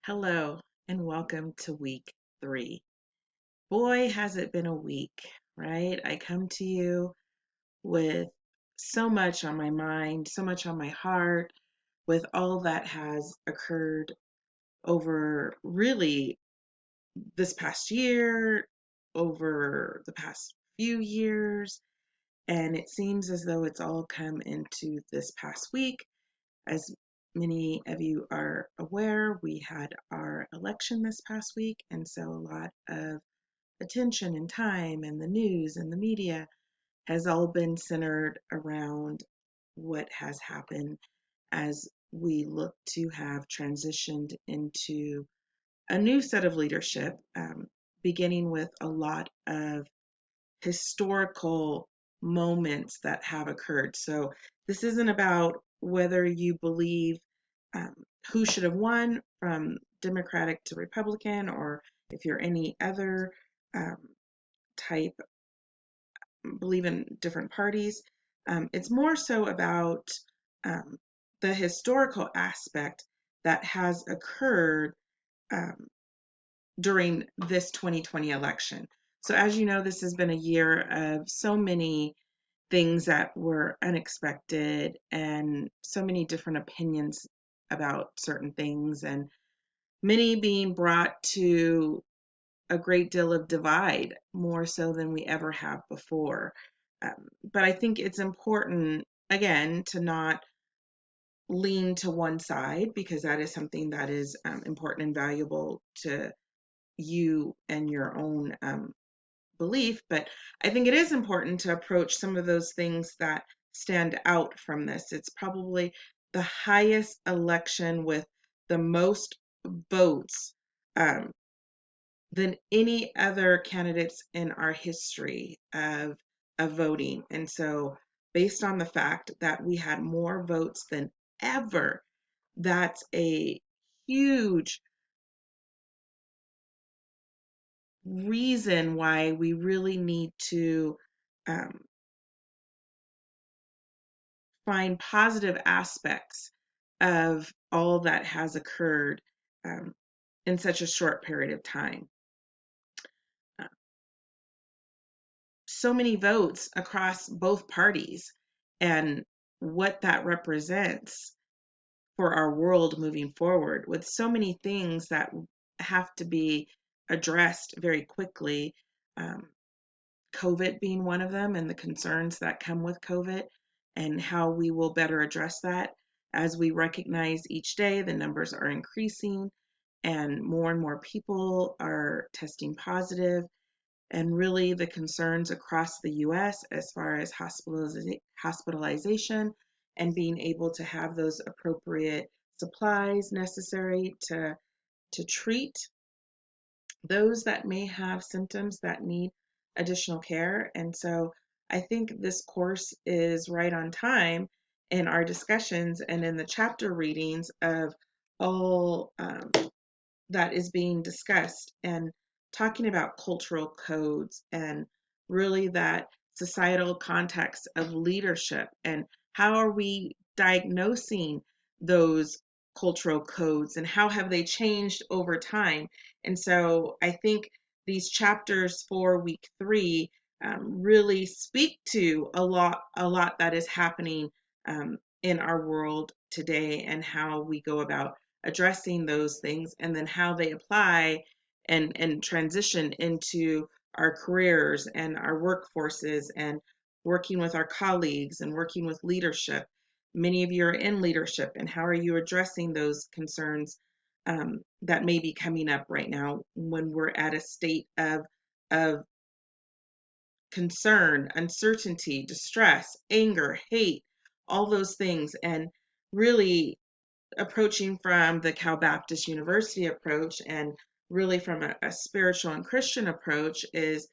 Hello, and welcome to week 3. Boy, has it been a week, right? I come to you with so much on my mind, so much on my heart, with all that has occurred over really this past year, over the past few years, and it seems as though it's all come into this past week. As many of you are aware, we had our election this past week, and so a lot of attention and time and the news and the media has all been centered around what has happened as we look to have transitioned into a new set of leadership, beginning with a lot of historical moments that have occurred. So this isn't about whether you believe um, who should have won from Democratic to Republican, or if you're any other um, type, believe in different parties. It's more so about um, the historical aspect that has occurred um, during this 2020 election. So, as you know, this has been a year of so many things that were unexpected and so many different opinions about certain things, and many being brought to a great deal of divide, more so than we ever have before. But I think it's important, again, to not lean to one side, because that is something that is important and valuable to you and your own belief. But I think it is important to approach some of those things that stand out from this. It's probably the highest election with the most votes um, than any other candidates in our history of voting. And so, based on the fact that we had more votes than ever, that's a huge reason why we really need to um, find positive aspects of all that has occurred um, in such a short period of time. Uh, so many votes across both parties, and what that represents for our world moving forward, with so many things that have to be addressed very quickly. Um, COVID being one of them, and the concerns that come with COVID, and how we will better address that. As we recognize each day, the numbers are increasing, and more people are testing positive, and really the concerns across the US as far as hospitalization and being able to have those appropriate supplies necessary to treat those that may have symptoms that need additional care. And so I think this course is right on time in our discussions and in the chapter readings of all that is being discussed, and talking about cultural codes and really that societal context of leadership, and how are we diagnosing those cultural codes and how have they changed over time. And so I think these chapters for week 3 really speak to a lot that is happening in our world today, and how we go about addressing those things, and then how they apply and transition into our careers and our workforces, and working with our colleagues and working with leadership. Many of you are in leadership, and how are you addressing those concerns that may be coming up right now, when we're at a state of concern, uncertainty, distress, anger, hate, all those things. And really approaching from the Cal Baptist University approach, and really from a spiritual and Christian approach, is,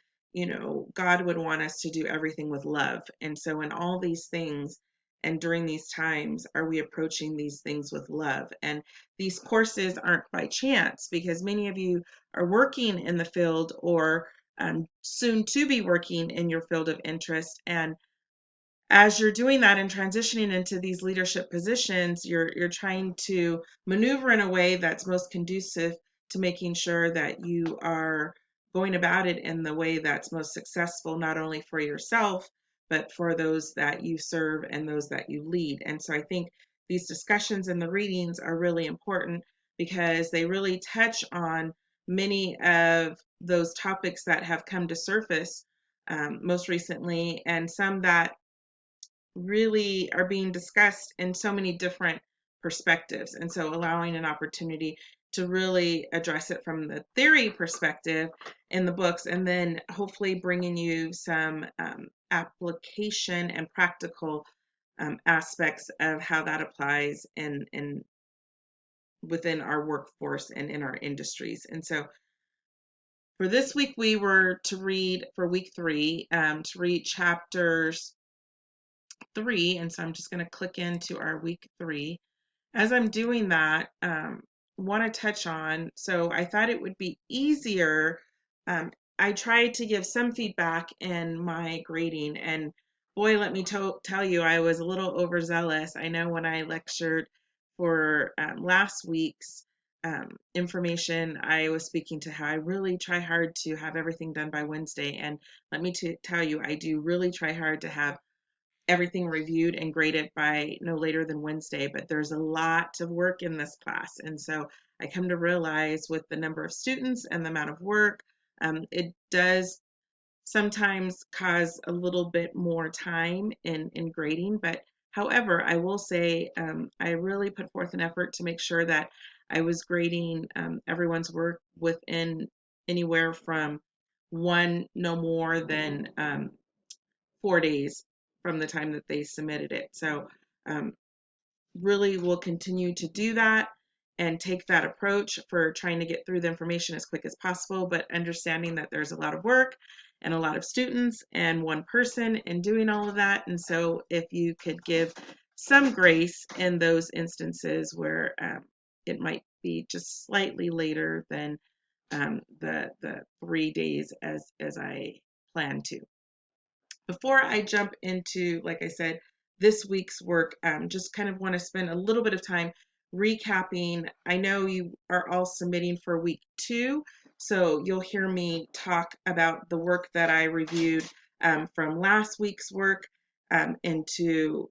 God would want us to do everything with love. And so, in all these things and during these times, are we approaching these things with love? And these courses aren't by chance, because many of you are working in the field, or soon to be working in your field of interest. And as you're doing that and transitioning into these leadership positions, you're trying to maneuver in a way that's most conducive to making sure that you are going about it in the way that's most successful, not only for yourself, but for those that you serve and those that you lead. And so I think these discussions and the readings are really important because they really touch on many of those topics that have come to surface most recently, and some that really are being discussed in so many different perspectives. And so allowing an opportunity to really address it from the theory perspective in the books, and then hopefully bringing you some application and practical aspects of how that applies in within our workforce and in our industries. And so for this week, we were to read for week 3, to read chapters 3. And so I'm just going to click into our week 3. As I'm doing that, want to touch on, so I thought it would be easier. Um, I tried to give some feedback in my grading, and boy, let me tell you, I was a little overzealous. I know when I lectured for last week's information, I was speaking to how I really try hard to have everything done by Wednesday. And let me tell you, I do really try hard to have everything reviewed and graded by no later than Wednesday, but there's a lot of work in this class. And so I come to realize with the number of students and the amount of work, it does sometimes cause a little bit more time in grading. But however, I will say I really put forth an effort to make sure that I was grading everyone's work within anywhere from one, no more than 4 days from the time that they submitted it. So um, really we'll continue to do that and take that approach for trying to get through the information as quick as possible, but understanding that there's a lot of work and a lot of students and one person in doing all of that. And so if you could give some grace in those instances where it might be just slightly later than the 3 days as I plan to. Before I jump into, like I said, this week's work, just kind of want to spend a little bit of time recapping. I know you are all submitting for week 2, so you'll hear me talk about the work that I reviewed from last week's work into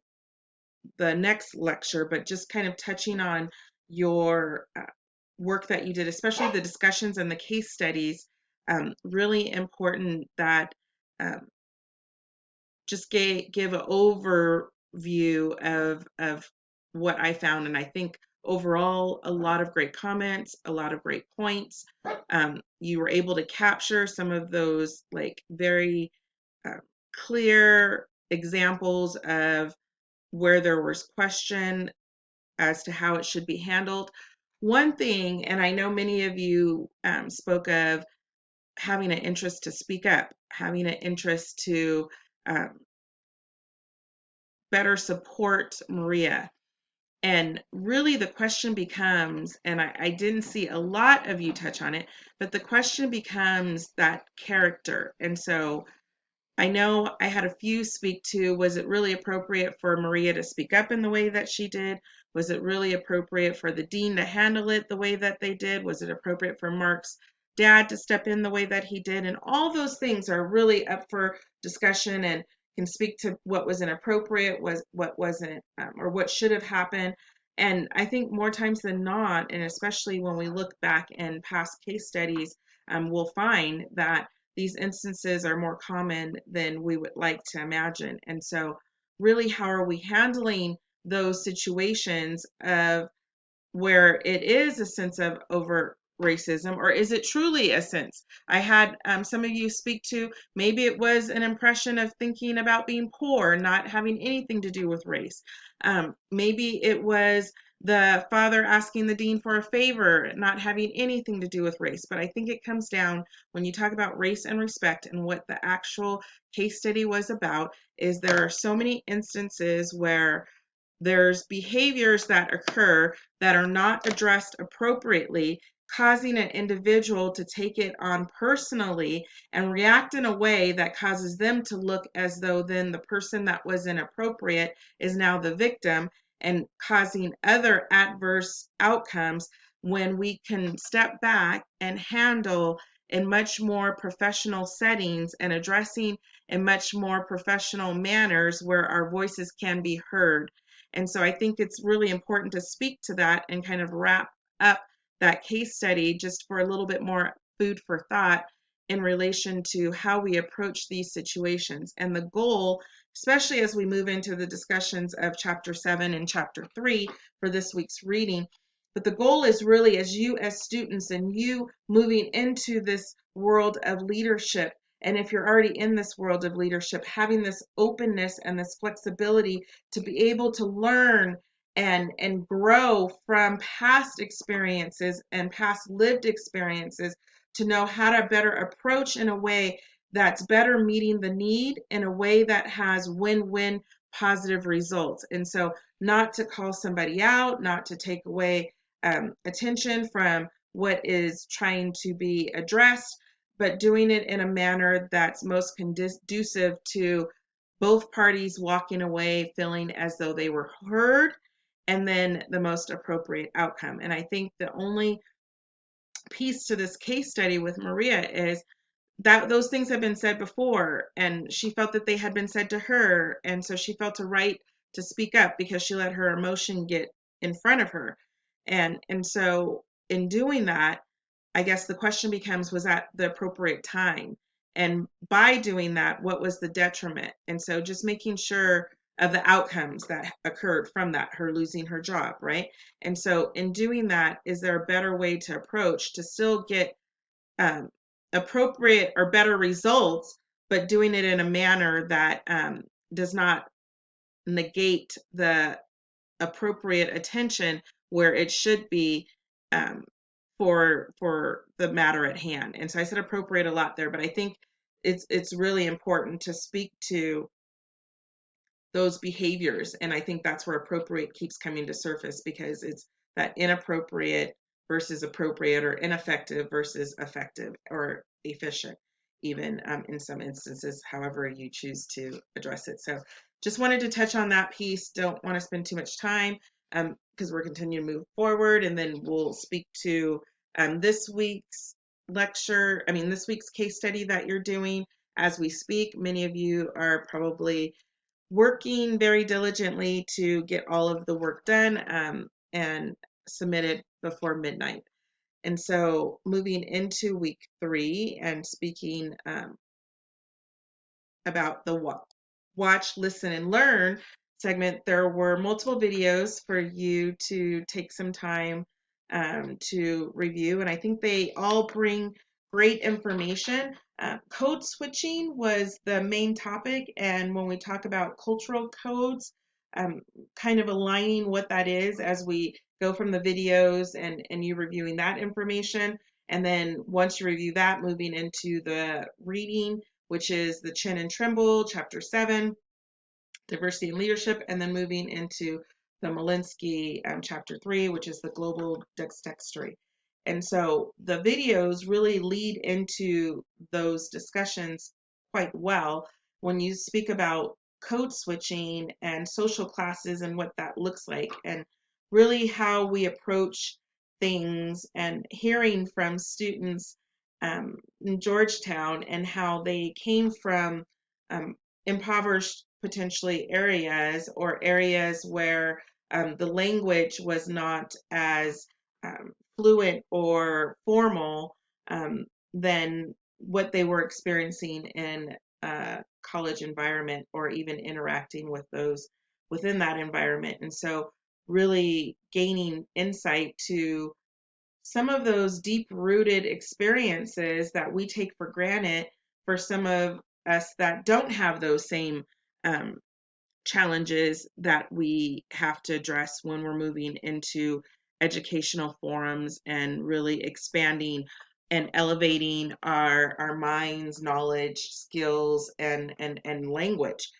the next lecture, but just kind of touching on your work that you did, especially the discussions and the case studies. Really important that um, just give an overview of what I found. And I think overall, a lot of great comments, a lot of great points. You were able to capture some of those like very uh, clear examples of where there was question as to how it should be handled. One thing, and I know many of you spoke of having an interest to speak up, having an interest to um, better support Maria. And really, the question becomes, and I didn't see a lot of you touch on it, but the question becomes that character. And so I know I had a few speak to, was it really appropriate for Maria to speak up in the way that she did? Was it really appropriate for the dean to handle it the way that they did? Was it appropriate for Mark's dad to step in the way that he did? And all those things are really up for discussion and can speak to what was inappropriate, was what wasn't, or what should have happened. And I think more times than not, and especially when we look back in past case studies, we'll find that these instances are more common than we would like to imagine. And so, really, how are we handling those situations of where it is a sense of overt racism, or is it truly a sense? I had some of you speak to maybe it was an impression of thinking about being poor, not having anything to do with race. Maybe it was the father asking the dean for a favor, not having anything to do with race. But I think it comes down when you talk about race and respect and what the actual case study was about, is there are so many instances where there's behaviors that occur that are not addressed appropriately, causing an individual to take it on personally and react in a way that causes them to look as though then the person that was inappropriate is now the victim, and causing other adverse outcomes, when we can step back and handle in much more professional settings and addressing in much more professional manners where our voices can be heard. And so I think it's really important to speak to that and kind of wrap up that case study just for a little bit more food for thought in relation to how we approach these situations. And the goal, especially as we move into the discussions of chapter 7 and chapter 3 for this week's reading, but the goal is really, as you as students and you moving into this world of leadership, and if you're already in this world of leadership, having this openness and this flexibility to be able to learn and grow from past experiences and past lived experiences, to know how to better approach in a way that's better meeting the need in a way that has win-win positive results. And so not to call somebody out, not to take away attention from what is trying to be addressed, but doing it in a manner that's most conducive to both parties walking away feeling as though they were heard, and then the most appropriate outcome. And I think the only piece to this case study with Maria is that those things have been said before, and she felt that they had been said to her, and so she felt a right to speak up because she let her emotion get in front of her. And so in doing that, I guess the question becomes, was that the appropriate time? And by doing that, what was the detriment? And so just making sure of the outcomes that occurred from that, her losing her job, right? And so in doing that, is there a better way to approach to still get um, appropriate or better results, but doing it in a manner that does not negate the appropriate attention where it should be, um, for the matter at hand. And so I said appropriate a lot there, but I think it's really important to speak to those behaviors. And I think that's where appropriate keeps coming to surface, because it's that inappropriate versus appropriate, or ineffective versus effective or efficient, even in some instances, however you choose to address it. So just wanted to touch on that piece. Don't want to spend too much time because we're continuing to move forward, and then we'll speak to this week's this week's case study that you're doing as we speak. Many of you are probably working very diligently to get all of the work done and submitted before midnight. And so moving into week 3 and speaking about the watch, listen, and learn segment, there were multiple videos for you to take some time to review, and I think they all bring great information. Code switching was the main topic, and when we talk about cultural codes, um, kind of aligning what that is as we go from the videos and you reviewing that information. And then once you review that, moving into the reading, which is the Chin and Trimble, Chapter 7, Diversity and Leadership, and then moving into the Malinsky Chapter 3, which is the Global Dexterity. And so the videos really lead into those discussions quite well when you speak about code switching and social classes and what that looks like, and really how we approach things, and hearing from students in Georgetown and how they came from um, impoverished potentially areas, or areas where the language was not as fluent or formal than what they were experiencing in a college environment, or even interacting with those within that environment. And so really gaining insight to some of those deep rooted experiences that we take for granted for some of us that don't have those same um, challenges that we have to address when we're moving into educational forums and really expanding and elevating our minds, knowledge, skills, and language.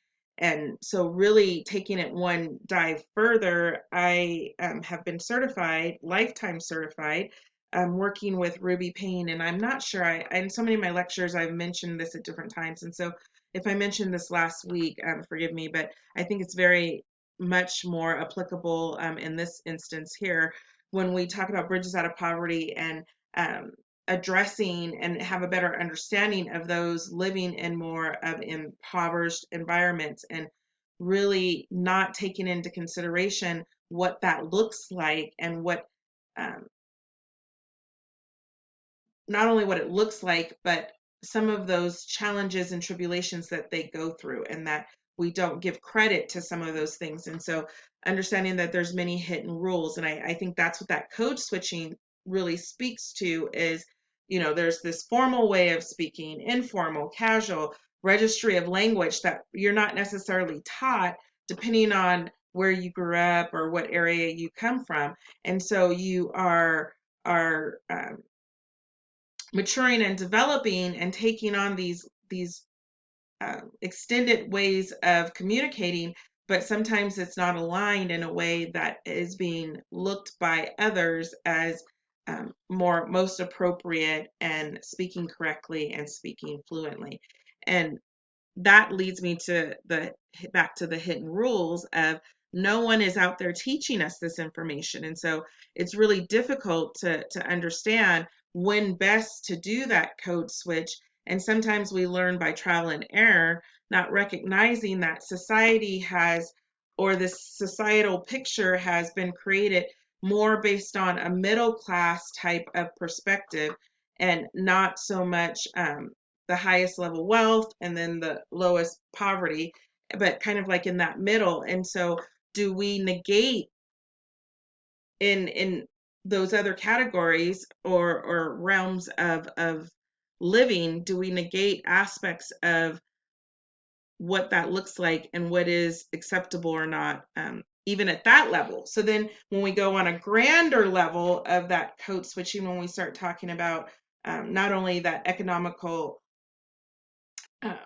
And so really taking it one dive further, I have been certified, lifetime certified, working with Ruby Payne. And I'm not sure, in so many of my lectures, I've mentioned this at different times. And so if I mentioned this last week, forgive me, but I think it's very much more applicable in this instance here when we talk about bridges out of poverty and um, addressing and have a better understanding of those living in more of impoverished environments and really not taking into consideration what that looks like and what um, not only what it looks like, but some of those challenges and tribulations that they go through, and that we don't give credit to some of those things. And so understanding that there's many hidden rules. And I think that's what that code switching really speaks to is, there's this formal way of speaking, informal, casual, registry of language that you're not necessarily taught depending on where you grew up or what area you come from. And so you are maturing and developing and taking on these extended ways of communicating, but sometimes it's not aligned in a way that is being looked by others as most appropriate and speaking correctly and speaking fluently. And that leads me to the back to the hidden rules of no one is out there teaching us this information. And so it's really difficult to understand when best to do that code switch. And sometimes we learn by trial and error, not recognizing that society has, or this societal picture has been created more based on a middle class type of perspective and not so much the highest level wealth and then the lowest poverty, but kind of like in that middle. And so do we negate in those other categories or realms of living, do we negate aspects of what that looks like and what is acceptable or not, even at that level? So then when we go on a grander level of that code switching, when we start talking about not only that economical uh,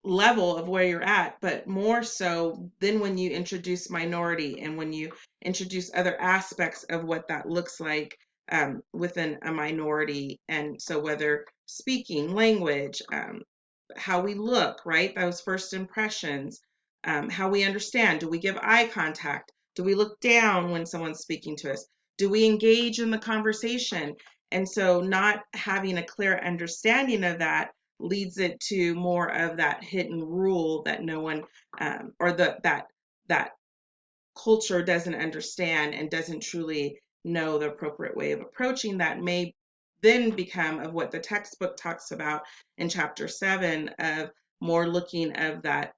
level of where you're at, but more so than when you introduce minority and when you introduce other aspects of what that looks like within a minority. And so whether speaking, language, how we look, right? Those first impressions, how we understand. Do we give eye contact? Do we look down when someone's speaking to us? Do we engage in the conversation? And so not having a clear understanding of that leads it to more of that hidden rule that no one or that culture doesn't understand and doesn't truly know the appropriate way of approaching that may then become of what the textbook talks about in chapter 7 of more looking of that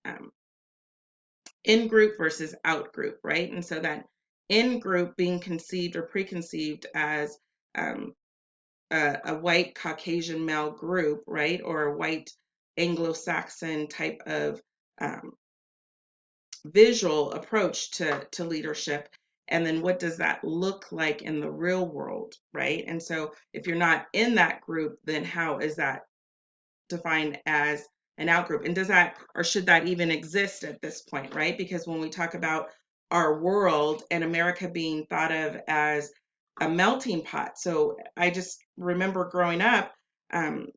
in group versus out group, right? And so that in group being conceived or preconceived as um, a white Caucasian male group, right, or a white Anglo-Saxon type of um, visual approach to leadership. And then what does that look like in the real world, right? And so if you're not in that group, then how is that defined as an outgroup? And does that, or should that even exist at this point, right? Because when we talk about our world and America being thought of as a melting pot. So I just remember growing up, um,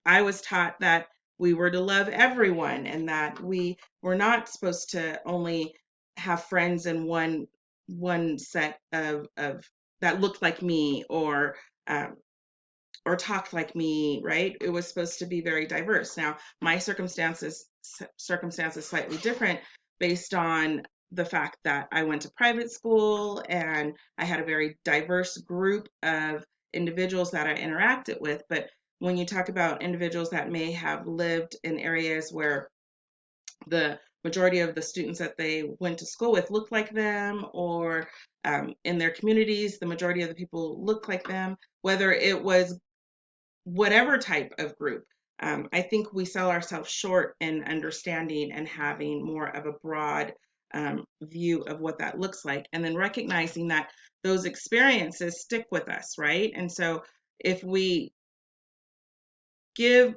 I was taught that we were to love everyone and that we were not supposed to only have friends in one set of that looked like me um, or talked like me, right? It was supposed to be very diverse. Now, my circumstances slightly different based on the fact that I went to private school and I had a very diverse group of individuals that I interacted with. But when you talk about individuals that may have lived in areas where the majority of the students that they went to school with looked like them, or in their communities, the majority of the people looked like them, whether it was whatever type of group. I think we sell ourselves short in understanding and having more of a broad view of what that looks like, and then recognizing that those experiences stick with us, right? And so if we give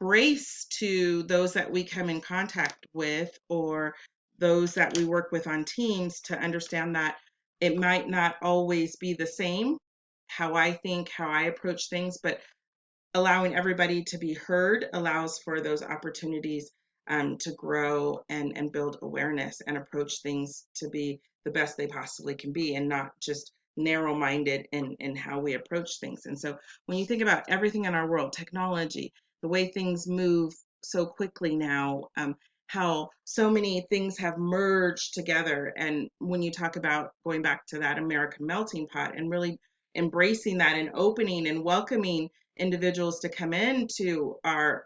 grace to those that we come in contact with, or those that we work with on teams, to understand that it might not always be the same how I think, how I approach things, but allowing everybody to be heard allows for those opportunities to grow and build awareness and approach things to be the best they possibly can be, and not just narrow minded in how we approach things. And so when you think about everything in our world, technology, the way things move so quickly now, how so many things have merged together. And when you talk about going back to that American melting pot and really embracing that and opening and welcoming individuals to come into our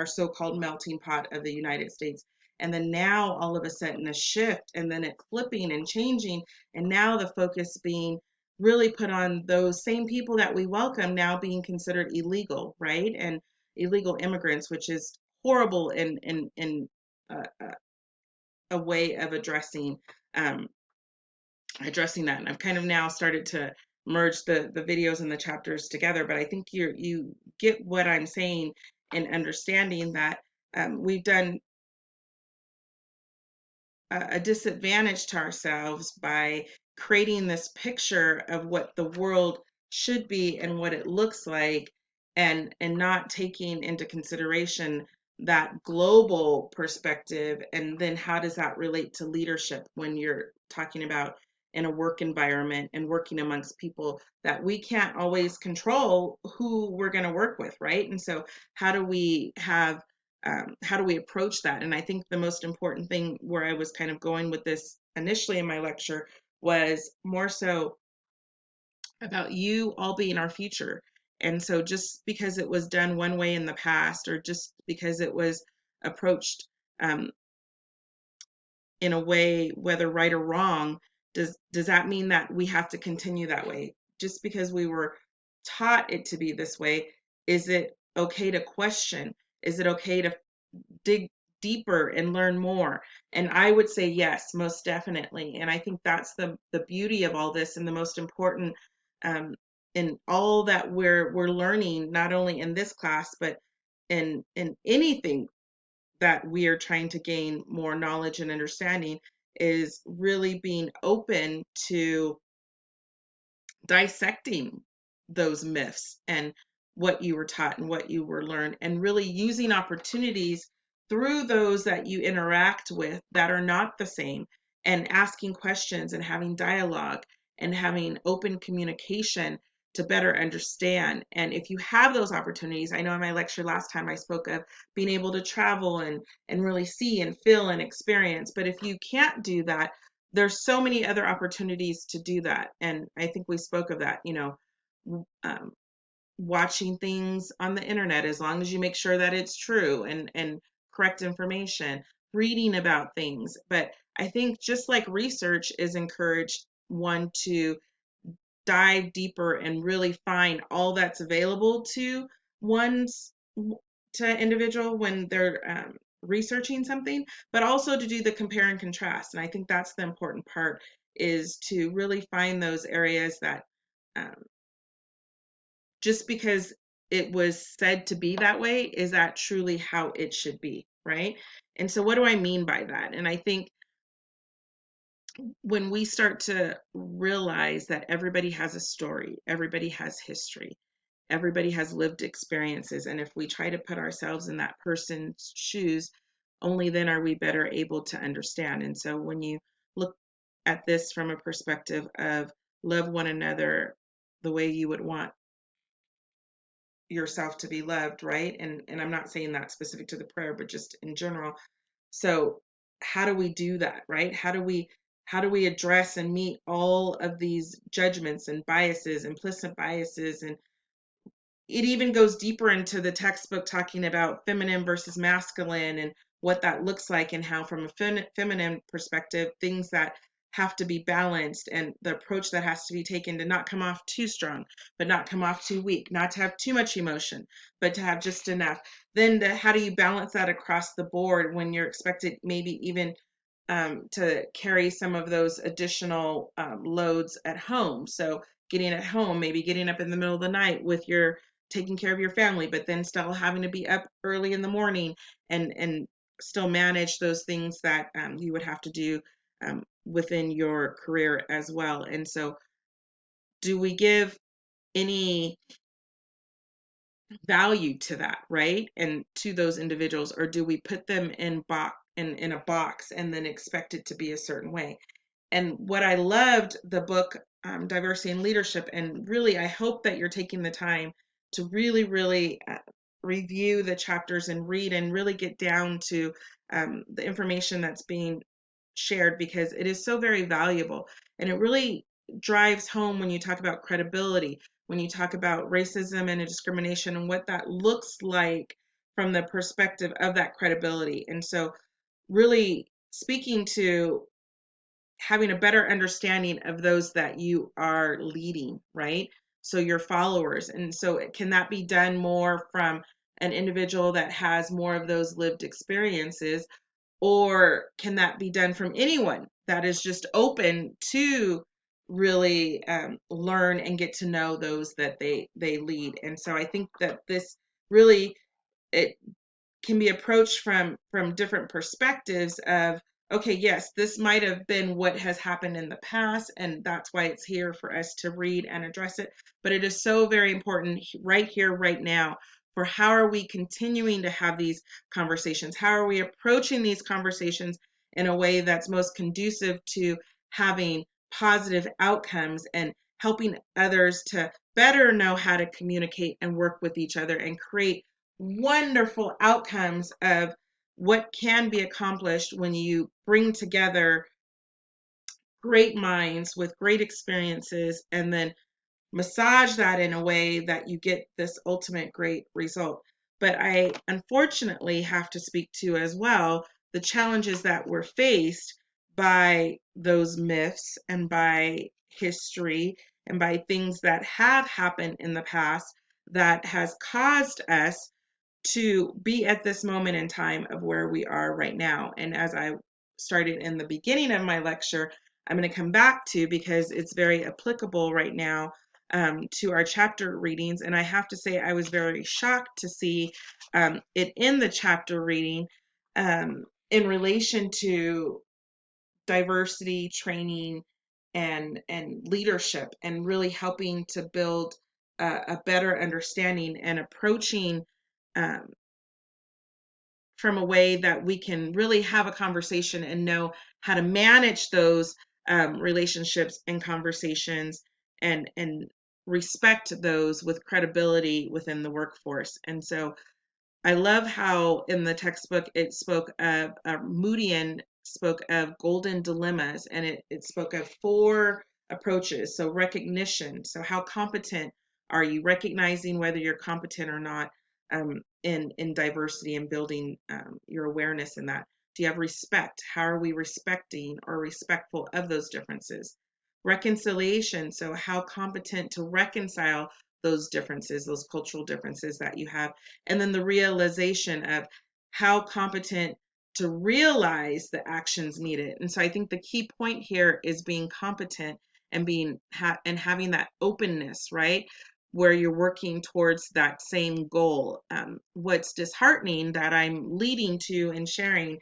so-called melting pot of the United States. And then now all of a sudden a shift, and then it flipping and changing, and now the focus being really put on those same people that we welcome now being considered illegal, right? And illegal immigrants, which is horrible in a way of um, addressing that. And I've kind of now started to merge the videos and the chapters together, but I think you get what I'm saying in understanding that we've done a disadvantage to ourselves by creating this picture of what the world should be and what it looks like, and not taking into consideration that global perspective. And then how does that relate to leadership when you're talking about in a work environment and working amongst people that we can't always control who we're going to work with, right? And so how do we have how do we approach that? And I think the most important thing where I was kind of going with this initially in my lecture was more so about you all being our future. And so just because it was done one way in the past, or just because it was approached um, in a way, whether right or wrong, does that mean that we have to continue that way? Just because we were taught it to be this way, is it okay to question? Is it okay to dig deeper and learn more? And I would say yes, most definitely. And I think that's the beauty of all this, and the most important um, in all that we're learning, not only in this class, but in anything that we are trying to gain more knowledge and understanding, is really being open to dissecting those myths and what you were taught and what you were learned, and really using opportunities through those that you interact with that are not the same, and asking questions and having dialogue and having open communication to better understand. And if you have those opportunities, I know in my lecture last time I spoke of being able to travel and really see and feel and experience, but if you can't do that, there's so many other opportunities to do that. And I think we spoke of that, um, watching things on the internet, as long as you make sure that it's true and correct information, reading about things. But I think just like research is encouraged, one to dive deeper and really find all that's available to one's to individual when they're researching something, but also to do the compare and contrast. And I think that's the important part, is to really find those areas that um, just because it was said to be that way, is that truly how it should be, right? And so what do I mean by that? And I think when we start to realize that everybody has a story, everybody has history, everybody has lived experiences, and if we try to put ourselves in that person's shoes, only then are we better able to understand. And so when you look at this from a perspective of love one another the way you would want yourself to be loved, right? And I'm not saying that specific to the prayer, but just in general. So how do we do that, right? How do we address and meet all of these judgments and biases, implicit biases? And it even goes deeper into the textbook, talking about feminine versus masculine and what that looks like, and how from a feminine perspective, things that have to be balanced, and the approach that has to be taken to not come off too strong but not come off too weak, not to have too much emotion but to have just enough. Then how do you balance that across the board when you're expected maybe even to carry some of those additional loads at home? So getting at home, maybe getting up in the middle of the night with your taking care of your family, but then still having to be up early in the morning and still manage those things that you would have to do within your career as well. And so, do we give any value to that, right? And to those individuals, or do we put them in a box and then expect it to be a certain way? And what I loved the book, Diversity and Leadership, and really I hope that you're taking the time to really review the chapters and read and really get down to the information that's being shared, because it is so very valuable, and it really drives home when you talk about credibility, when you talk about racism and discrimination and what that looks like from the perspective of that credibility. And so really speaking to having a better understanding of those that you are leading, right? So your followers. And so can that be done more from an individual that has more of those lived experiences, or can that be done from anyone that is just open to really learn and get to know those that they lead? And so I think that this really, it can be approached from different perspectives of, okay, yes, this might have been what has happened in the past, and that's why it's here for us to read and address it, but it is so very important right here, right now, for how are we continuing to have these conversations, how are we approaching these conversations in a way that's most conducive to having positive outcomes and helping others to better know how to communicate and work with each other and create wonderful outcomes of what can be accomplished when you bring together great minds with great experiences and then massage that in a way that you get this ultimate great result. But I unfortunately have to speak to as well the challenges that were faced by those myths and by history and by things that have happened in the past that has caused us to be at this moment in time of where we are right now. And as I started in the beginning of my lecture, I'm going to come back to, because it's very applicable right now to our chapter readings. And I have to say, I was very shocked to see it in the chapter reading in relation to diversity training and leadership, and really helping to build a better understanding and approaching um, from a way that we can really have a conversation and know how to manage those relationships and conversations, and respect those with credibility within the workforce. And so I love how in the textbook it spoke of Moodian spoke of golden dilemmas, and it spoke of four approaches. So recognition. So how competent are you? Recognizing whether you're competent or not in diversity and building your awareness in that. Do you have respect? How are we respecting or respectful of those differences? Reconciliation. So how competent to reconcile those differences, those cultural differences that you have, and then the realization of how competent to realize the actions needed. And so I think the key point here is being competent and and having that openness, right, where you're working towards that same goal. What's disheartening that I'm leading to and sharing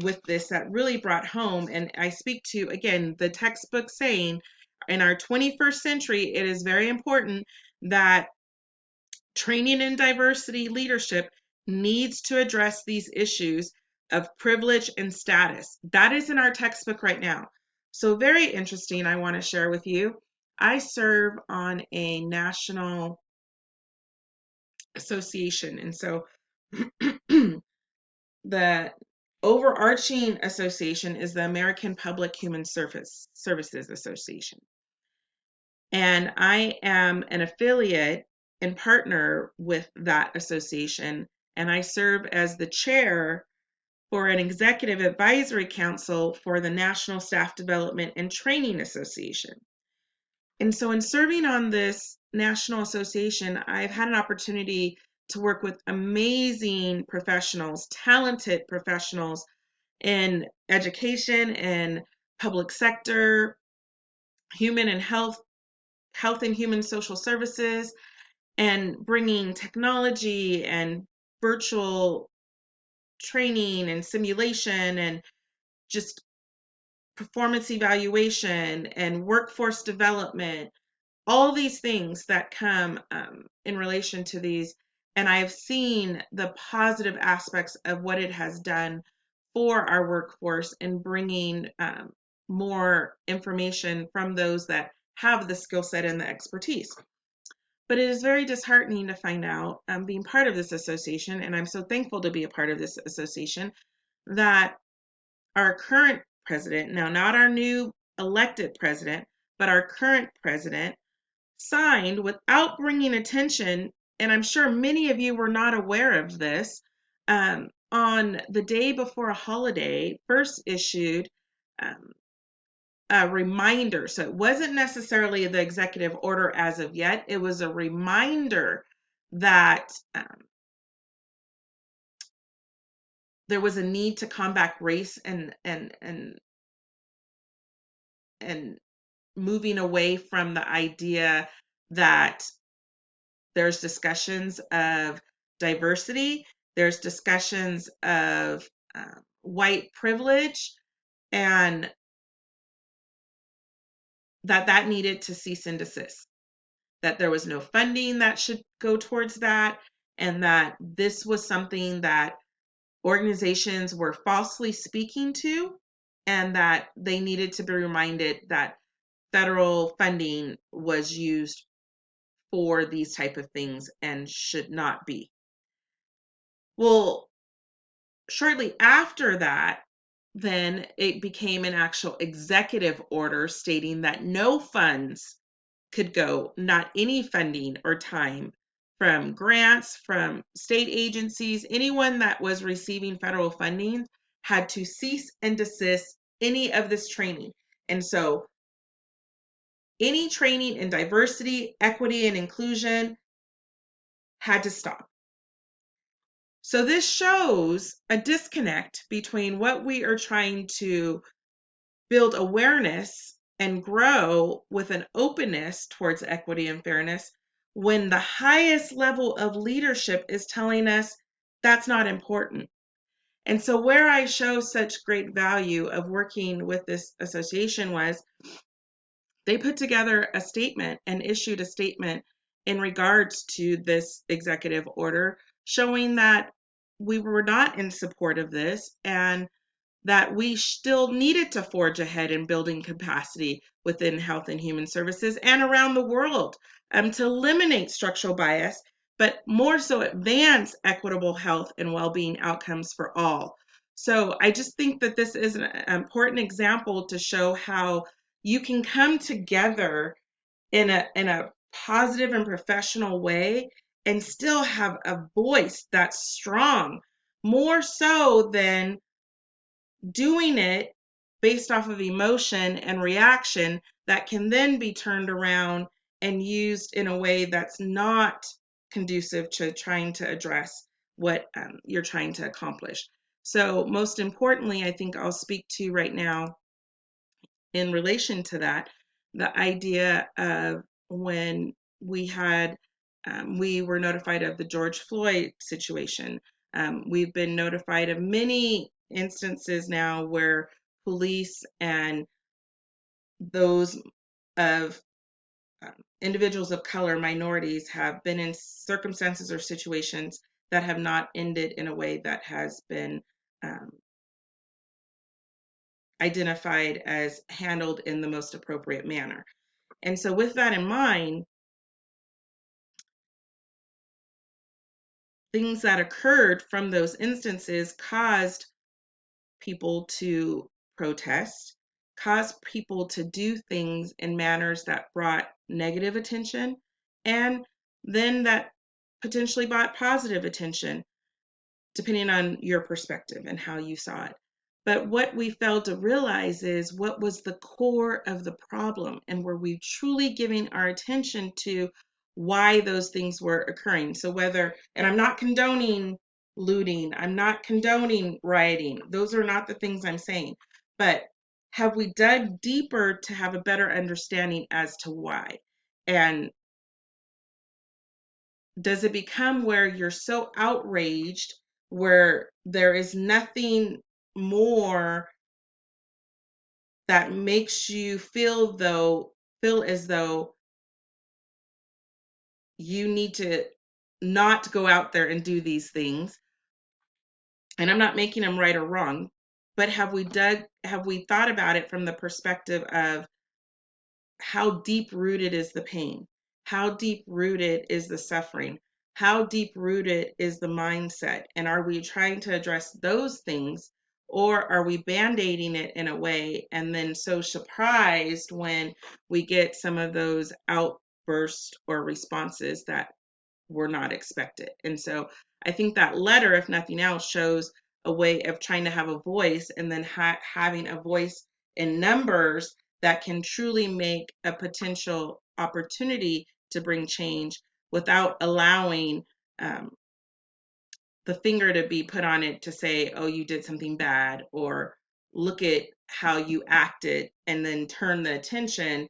with this that really brought home, and I speak to again the textbook saying in our 21st century, it is very important that training in diversity leadership needs to address these issues of privilege and status. That is in our textbook right now. So, very interesting, I want to share with you. I serve on a national association, and so the overarching association is the American Public Human Services Association. And I am an affiliate and partner with that association, and I serve as the chair for an executive advisory council for the National Staff Development and Training Association. And so, in serving on this national association, I've had an opportunity to work with amazing professionals, talented professionals in education and public sector, human and health and human social services, and bringing technology and virtual training and simulation and just performance evaluation and workforce development, all these things that come in relation to these. And I've seen the positive aspects of what it has done for our workforce in bringing more information from those that have the skill set and the expertise. But it is very disheartening to find out, being part of this association, and I'm so thankful to be a part of this association, that our current president, now not our new elected president, but our current president, signed without bringing attention, and I'm sure many of you were not aware of this, on the day before a holiday, first issued um, a reminder. So it wasn't necessarily the executive order as of yet, it was a reminder that there was a need to combat race and moving away from the idea that there's discussions of diversity, there's discussions of white privilege, and that needed to cease and desist, that there was no funding that should go towards that, and that this was something that organizations were falsely speaking to, and that they needed to be reminded that federal funding was used for these type of things and should not be. Well, shortly after that, then it became an actual executive order stating that no funds could go, not any funding or time from grants, from state agencies, anyone that was receiving federal funding had to cease and desist any of this training. And so any training in diversity, equity, and inclusion had to stop. So this shows a disconnect between what we are trying to build awareness and grow with an openness towards equity and fairness when the highest level of leadership is telling us that's not important. And so where I show such great value of working with this association was they put together a statement and issued a statement in regards to this executive order showing that we were not in support of this and that we still needed to forge ahead in building capacity within health and human services and around the world to eliminate structural bias, but more so advance equitable health and well-being outcomes for all. So I just think that this is an important example to show how you can come together in a positive and professional way and still have a voice that's strong, more so than doing it based off of emotion and reaction that can then be turned around and used in a way that's not conducive to trying to address what you're trying to accomplish. So, most importantly, I think I'll speak to right now in relation to that the idea of when we were notified of the George Floyd situation. We've been notified of many instances now where police and those of individuals of color, minorities, have been in circumstances or situations that have not ended in a way that has been um, identified as handled in the most appropriate manner. And so, with that in mind, things that occurred from those instances caused people to protest, caused people to do things in manners that brought negative attention, and then that potentially brought positive attention, depending on your perspective and how you saw it. But what we failed to realize is what was the core of the problem, and were we truly giving our attention to why those things were occurring? So, whether, and I'm not condoning looting, I'm not condoning rioting, those are not the things I'm saying, but have we dug deeper to have a better understanding as to why? And does it become where you're so outraged, where there is nothing more that makes you feel as though you need to not go out there and do these things? And I'm not making them right or wrong, but have we thought about it from the perspective of how deep rooted is the pain? How deep rooted is the suffering? How deep rooted is the mindset? And are we trying to address those things, or are we band-aiding it in a way and then so surprised when we get some of those outbursts or responses that were not expected? And so I think that letter, if nothing else, shows a way of trying to have a voice, and then having a voice in numbers that can truly make a potential opportunity to bring change without allowing um, the finger to be put on it to say, oh, you did something bad, or look at how you acted, and then turn the attention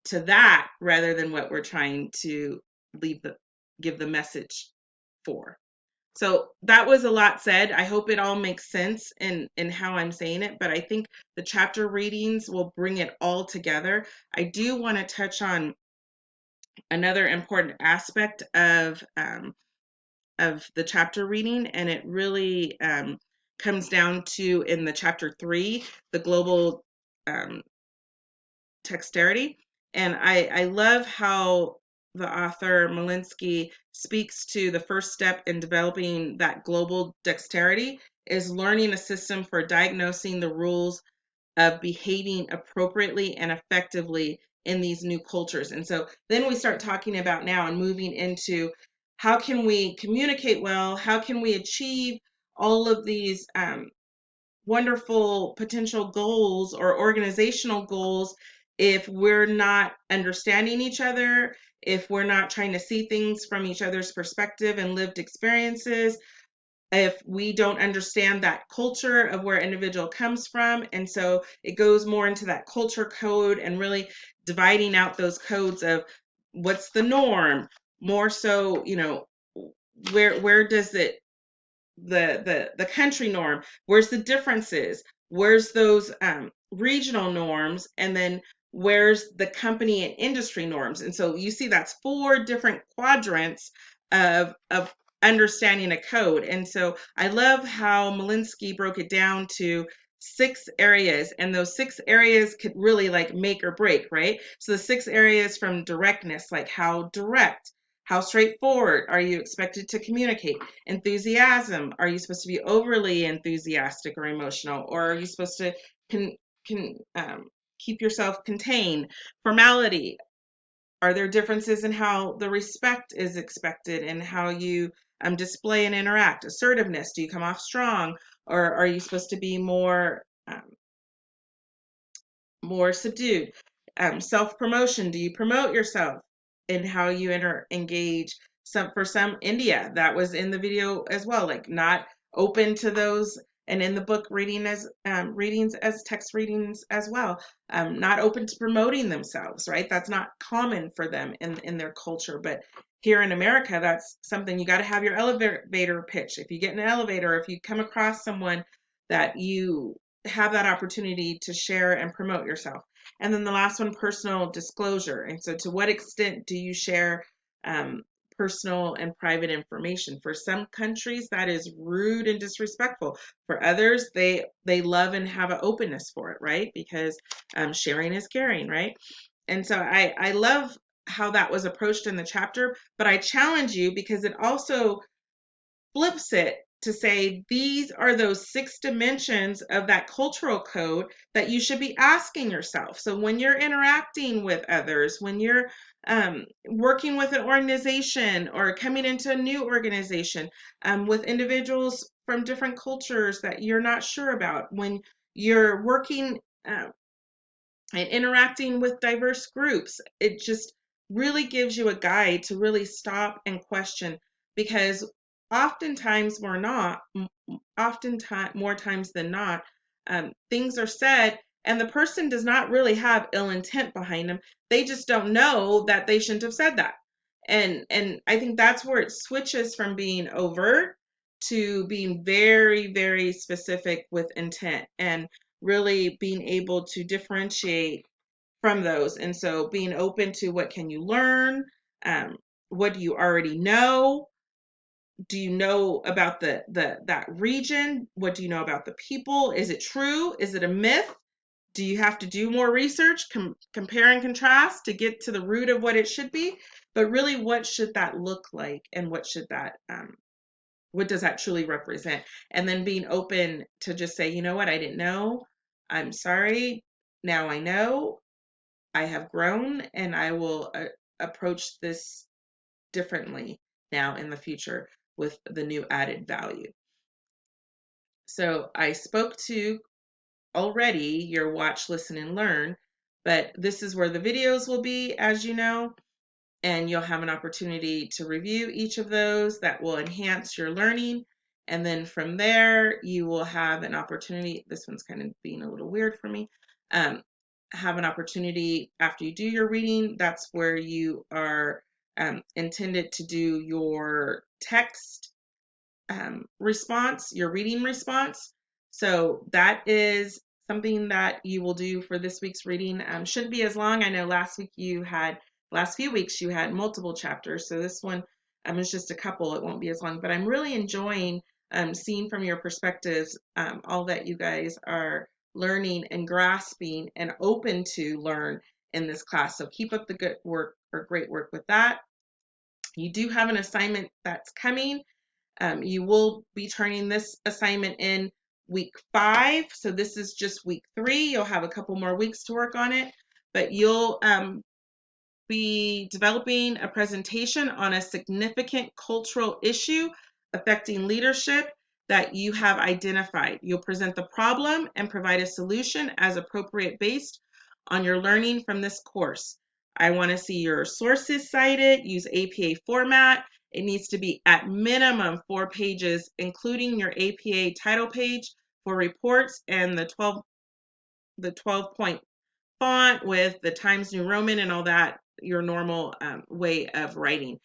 to that rather than what we're trying to leave the give the message for. So that was a lot said. I hope it all makes sense in how I'm saying it, but I think the chapter readings will bring it all together. I do want to touch on another important aspect of the chapter reading, and it really comes down to in the chapter 3, the global um, dexterity. And I love how the author Malinsky speaks to the first step in developing that global dexterity is learning a system for diagnosing the rules of behaving appropriately and effectively in these new cultures. And so then we start talking about now and moving into how can we communicate well? How can we achieve all of these wonderful potential goals or organizational goals if we're not understanding each other, if we're not trying to see things from each other's perspective and lived experiences, if we don't understand that culture of where individual comes from. And so it goes more into that culture code and really dividing out those codes of what's the norm, more so, where does it the country norm, where's the differences, where's those regional norms, and then where's the company and industry norms. And so you see that's 4 different quadrants of understanding a code. And so I love how Malinsky broke it down to 6 areas, and those 6 areas could really like make or break, right? So the 6 areas from directness, like how direct, how straightforward are you expected to communicate? Enthusiasm, are you supposed to be overly enthusiastic or emotional, or are you supposed to can can keep yourself contained? Formality, are there differences in how the respect is expected and how you display and interact? Assertiveness, do you come off strong, or are you supposed to be more subdued? Self promotion, do you promote yourself in how you engage? For some, India, that was in the video as well, like not open to those. And in the book, readings as text readings as well, not open to promoting themselves, right? That's not common for them in their culture. But here in America, that's something you got to have your elevator pitch. If you get in an elevator, if you come across someone that you have that opportunity to share and promote yourself. And then the last one, personal disclosure. And so, to what extent do you share personal and private information? For some countries, that is rude and disrespectful. For others, they love and have an openness for it, right? Because sharing is caring, right? And so, I love how that was approached in the chapter, but I challenge you because it also flips it to say these are those 6 dimensions of that cultural code that you should be asking yourself. So when you're interacting with others, when you're working with an organization or coming into a new organization with individuals from different cultures that you're not sure about, when you're working and interacting with diverse groups, it just really gives you a guide to really stop and question, because oftentimes we're not, oftentimes more times than not, things are said and the person does not really have ill intent behind them. They just don't know that they shouldn't have said that. And I think that's where it switches from being overt to being very, very specific with intent, and really being able to differentiate from those. And so being open to what can you learn, um, what do you already know, do you know about the that region, what do you know about the people, is it true, is it a myth, do you have to do more research, compare and contrast to get to the root of what it should be? But really, what should that look like, and what does that truly represent? And then being open to just say, you know what, I didn't know, I'm sorry, now I know, I have grown, and I will approach this differently now in the future with the new added value. So I spoke to already your watch, listen, and learn, but this is where the videos will be, as you know, and you'll have an opportunity to review each of those that will enhance your learning. And then from there, you will have an opportunity. This one's kind of being a little weird for me. Have an opportunity after you do your reading. That's where you are intended to do your text response, your reading response. So that is something that you will do for this week's reading. Shouldn't be as long. I know last few weeks you had multiple chapters, so this one is just a couple. It won't be as long, but I'm really enjoying seeing from your perspectives all that you guys are learning and grasping and open to learn in this class. So keep up the good work, or great work with that. You do have an assignment that's coming. You will be turning this assignment in week 5. So this is just week 3. You'll have a couple more weeks to work on it, but you'll be developing a presentation on a significant cultural issue affecting leadership that you have identified. You'll present the problem and provide a solution as appropriate based on your learning from this course. I want to see your sources cited. Use APA format. It needs to be at minimum 4 pages, including your APA title page for reports and the 12-point font with the Times New Roman and all that, your normal way of writing.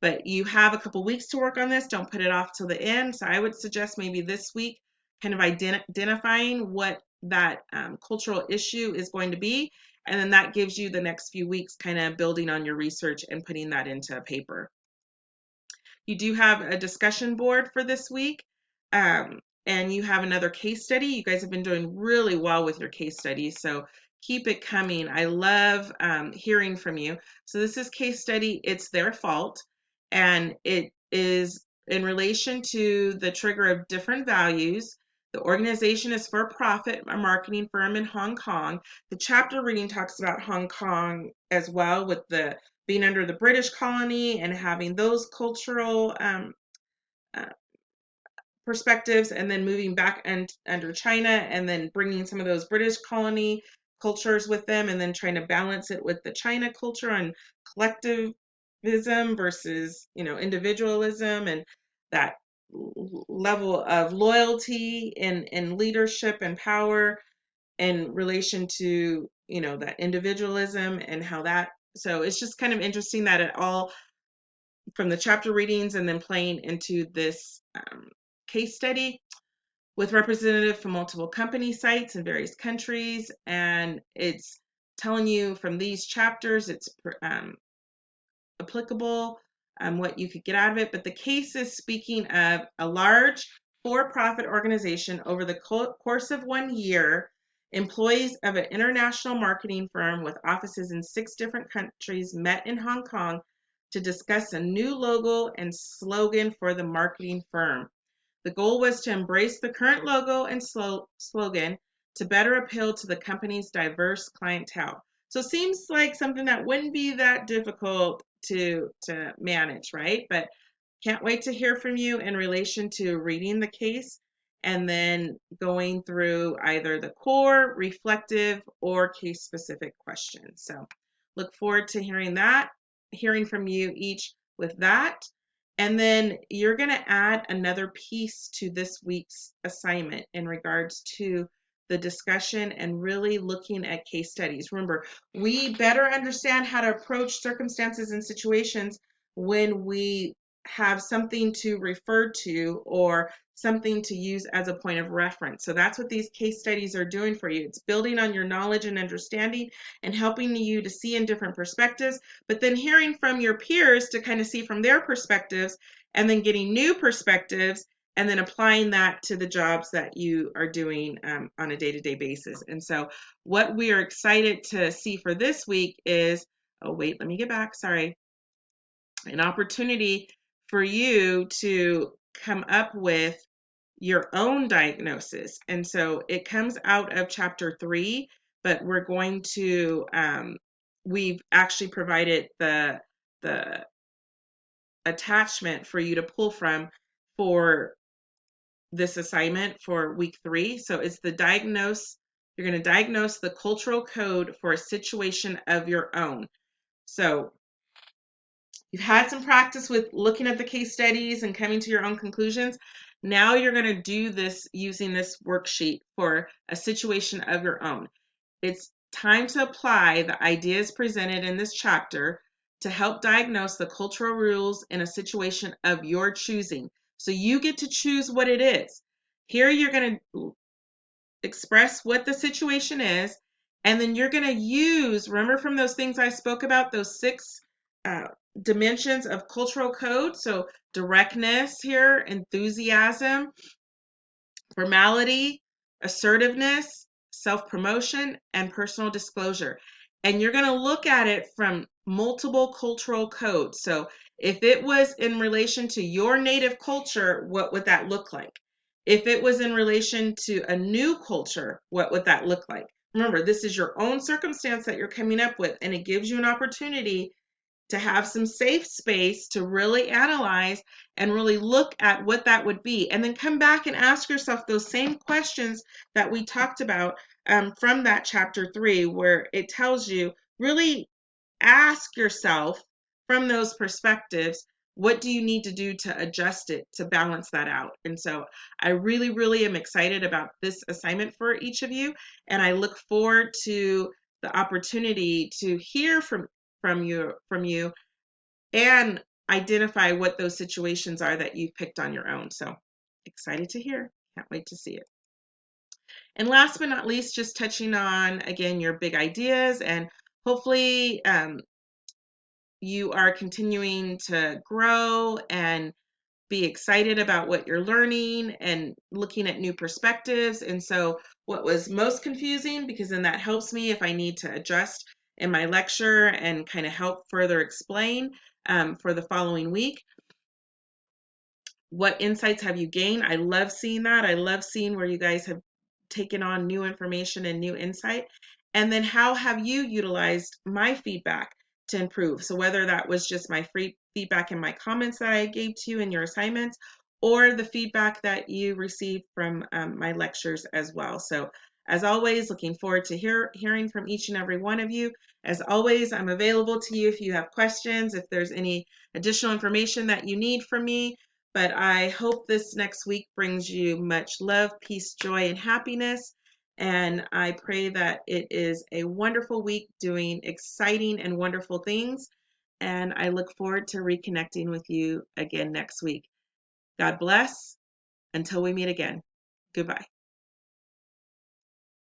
But you have a couple weeks to work on this. Don't put it off till the end. So I would suggest maybe this week kind of identifying what that cultural issue is going to be. And then that gives you the next few weeks kind of building on your research and putting that into paper. You do have a discussion board for this week, and you have another case study. You guys have been doing really well with your case studies, so keep it coming. I love hearing from you. So this is case study, It's Their Fault, and it is in relation to the trigger of different values. The organization is for profit, a marketing firm in Hong Kong. The chapter reading talks about Hong Kong as well, with the being under the British colony and having those cultural uh, perspectives, and then moving back under China, and then bringing some of those British colony cultures with them, and then trying to balance it with the China culture and collectivism versus, individualism, and that level of loyalty in leadership and power in relation to, that individualism and how that. So it's just kind of interesting that it all, from the chapter readings and then playing into this case study with representative from multiple company sites in various countries, and it's telling you from these chapters it's applicable, what you could get out of it. But the case is speaking of a large for-profit organization over the course of 1 year. Employees of an international marketing firm with offices in 6 different countries met in Hong Kong to discuss a new logo and slogan for the marketing firm. The goal was to embrace the current logo and slogan to better appeal to the company's diverse clientele. So it seems like something that wouldn't be that difficult to manage, right? But can't wait to hear from you in relation to reading the case and then going through either the core, reflective, or case specific questions. So look forward to hearing from you each with that. And then you're going to add another piece to this week's assignment in regards to the discussion and really looking at case studies. Remember, we better understand how to approach circumstances and situations when we have something to refer to or something to use as a point of reference. So that's what these case studies are doing for you. It's building on your knowledge and understanding and helping you to see in different perspectives, but then hearing from your peers to kind of see from their perspectives and then getting new perspectives and then applying that to the jobs that you are doing on a day-to-day basis. And so what we are excited to see for this week is, oh wait, let me get back, sorry, an opportunity for you to come up with your own diagnosis. And so it comes out of chapter 3, but we're going to, we've actually provided the attachment for you to pull from for this assignment for week 3. So it's you're going to diagnose the cultural code for a situation of your own. So you've had some practice with looking at the case studies and coming to your own conclusions. Now you're going to do this using this worksheet for a situation of your own. It's time to apply the ideas presented in this chapter to help diagnose the cultural rules in a situation of your choosing. So you get to choose what it is. Here you're going to express what the situation is, and then you're going to use, remember from those things I spoke about, those 6 uh, dimensions of cultural code. So directness here, enthusiasm, formality, assertiveness, self-promotion, and personal disclosure. And you're going to look at it from multiple cultural codes. So if it was in relation to your native culture, what would that look like? If it was in relation to a new culture, what would that look like? Remember, this is your own circumstance that you're coming up with, and it gives you an opportunity to have some safe space to really analyze and really look at what that would be. And then come back and ask yourself those same questions that we talked about from that chapter 3, where it tells you really ask yourself from those perspectives, what do you need to do to adjust it to balance that out? And so I really, really am excited about this assignment for each of you. And I look forward to the opportunity to hear from you and identify what those situations are that you've picked on your own. So excited to hear. Can't wait to see it. And last but not least, just touching on again your big ideas, and hopefully you are continuing to grow and be excited about what you're learning and looking at new perspectives. And so what was most confusing, because then that helps me if I need to adjust in my lecture and kind of help further explain for the following week. What insights have you gained? I love seeing that. I love seeing where you guys have taken on new information and new insight. And then how have you utilized my feedback to improve? So whether that was just my free feedback in my comments that I gave to you in your assignments, or the feedback that you received from my lectures as well. So as always, looking forward to hearing from each and every one of you. As always, I'm available to you if you have questions, if there's any additional information that you need from me. But I hope this next week brings you much love, peace, joy, and happiness. And I pray that it is a wonderful week doing exciting and wonderful things. And I look forward to reconnecting with you again next week. God bless. Until we meet again. Goodbye.